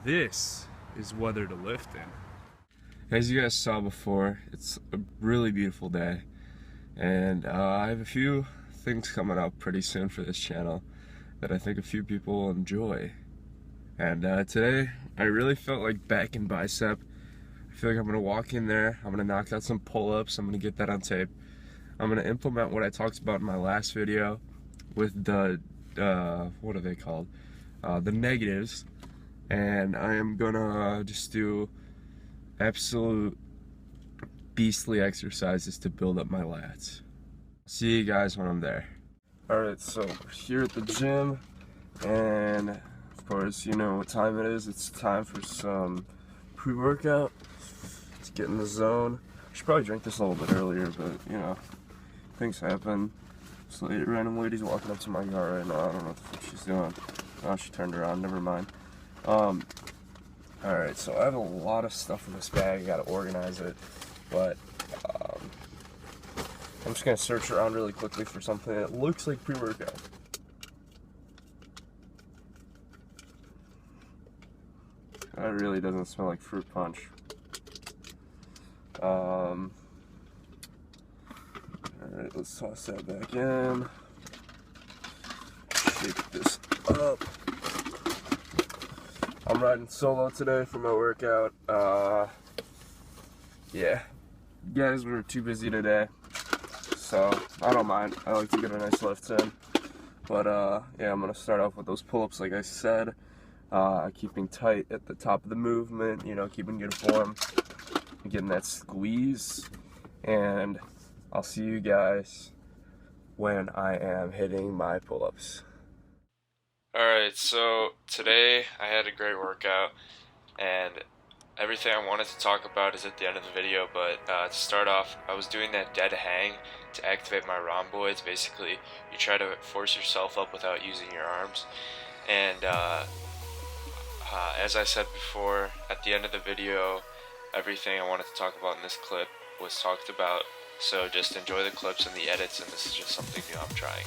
This is weather to lift in. As you guys saw before, it's a really beautiful day, and I have a few things coming up pretty soon for this channel that I think a few people will enjoy. And today, I really felt like back and bicep. I feel like I'm gonna walk in there, I'm gonna knock out some pull-ups, I'm gonna get that on tape. I'm gonna implement what I talked about in my last video with the, what are they called? The negatives. And I am gonna just do absolute beastly exercises to build up my lats. See you guys when I'm there. Alright, so we're here at the gym, and of course you know what time it is. It's time for some pre-workout. Let's get in the zone. I should probably drink this a little bit earlier, but you know, things happen. This random lady's walking up to my car right now. I don't know what the fuck she's doing. Oh, she turned around, never mind. Alright, so I have a lot of stuff in this bag, I gotta organize it, but I'm just gonna search around really quickly for something that looks like pre-workout. That really doesn't smell like fruit punch. Alright, let's toss that back in. Shake this up. I'm riding solo today for my workout. Yeah, guys, we were too busy today, so I don't mind. I like to get a nice lift in. But yeah, I'm gonna start off with those pull-ups, like I said. Keeping tight at the top of the movement, you know, keeping good form, getting that squeeze, and I'll see you guys when I am hitting my pull-ups. Alright, so today I had a great workout, and everything I wanted to talk about is at the end of the video, but to start off, I was doing that dead hang to activate my rhomboids. Basically, you try to force yourself up without using your arms, and as I said before, at the end of the video, everything I wanted to talk about in this clip was talked about, so just enjoy the clips and the edits, and this is just something new I'm trying.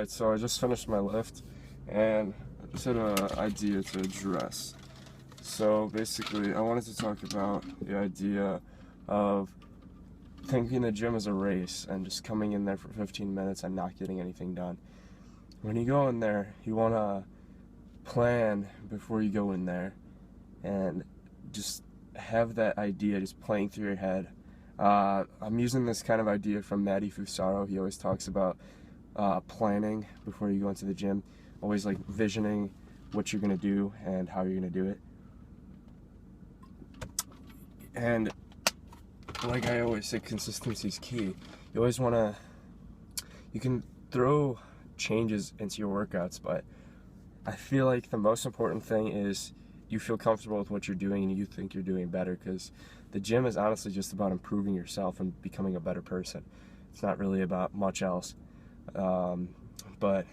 Alright, so I just finished my lift, and I just had an idea to address. So basically, I wanted to talk about the idea of thinking the gym is a race and just coming in there for 15 minutes and not getting anything done. When you go in there, you want to plan before you go in there and just have that idea just playing through your head. I'm using this kind of idea from Matty Fusaro. He always talks about planning before you go into the gym, always like visioning what you're going to do and how you're going to do it. And like I always say, consistency is key. You always want to, you can throw changes into your workouts, but I feel like the most important thing is you feel comfortable with what you're doing and you think you're doing better, because the gym is honestly just about improving yourself and becoming a better person. It's not really about much else. But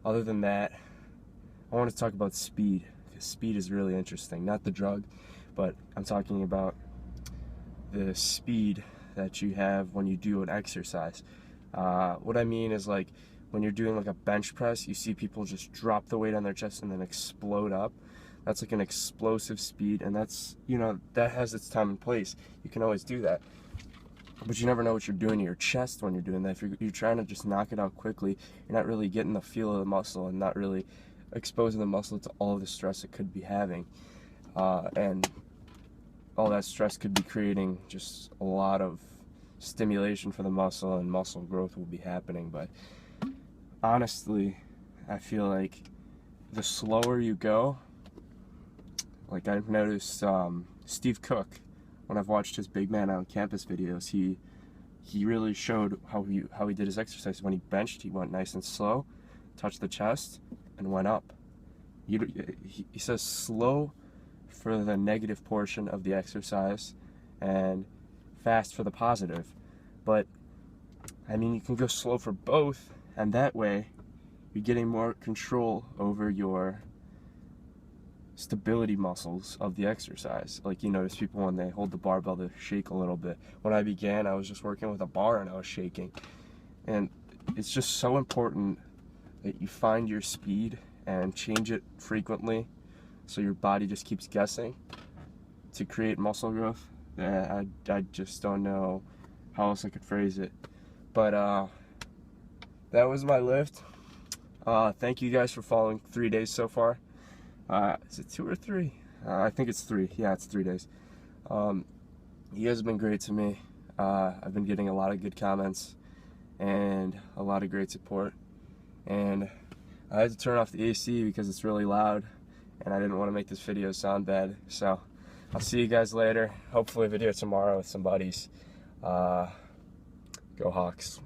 other than that, I want to talk about speed, because speed is really interesting. Not the drug, but I'm talking about the speed that you have when you do an exercise. What I mean is, like, when you're doing like a bench press, you see people just drop the weight on their chest and then explode up. That's like an explosive speed, and that's, you know, that has its time and place. You can always do that, but you never know what you're doing to your chest when you're doing that. If you're trying to just knock it out quickly, you're not really getting the feel of the muscle and not really exposing the muscle to all of the stress it could be having, and all that stress could be creating just a lot of stimulation for the muscle, and muscle growth will be happening. But honestly, I feel like the slower you go, like I've noticed Steve Cook, when I've watched his Big Man on Campus videos, he really showed how he did his exercise. When he benched, he went nice and slow, touched the chest, and went up. He says slow for the negative portion of the exercise and fast for the positive. But I mean, you can go slow for both, and that way you're getting more control over your stability muscles of the exercise. Like, you notice people when they hold the barbell, they shake a little bit. When I began, I was just working with a bar and I was shaking. And it's just so important that you find your speed and change it frequently, so your body just keeps guessing to create muscle growth. I just don't know how else I could phrase it. But that was my lift. Thank you guys for following 3 days so far. Is it 2 or 3? I think it's 3. Yeah, it's 3 days. You guys have been great to me. I've been getting a lot of good comments and a lot of great support. And I had to turn off the AC because it's really loud, and I didn't want to make this video sound bad. So I'll see you guys later. Hopefully a video tomorrow with some buddies. Go Hawks.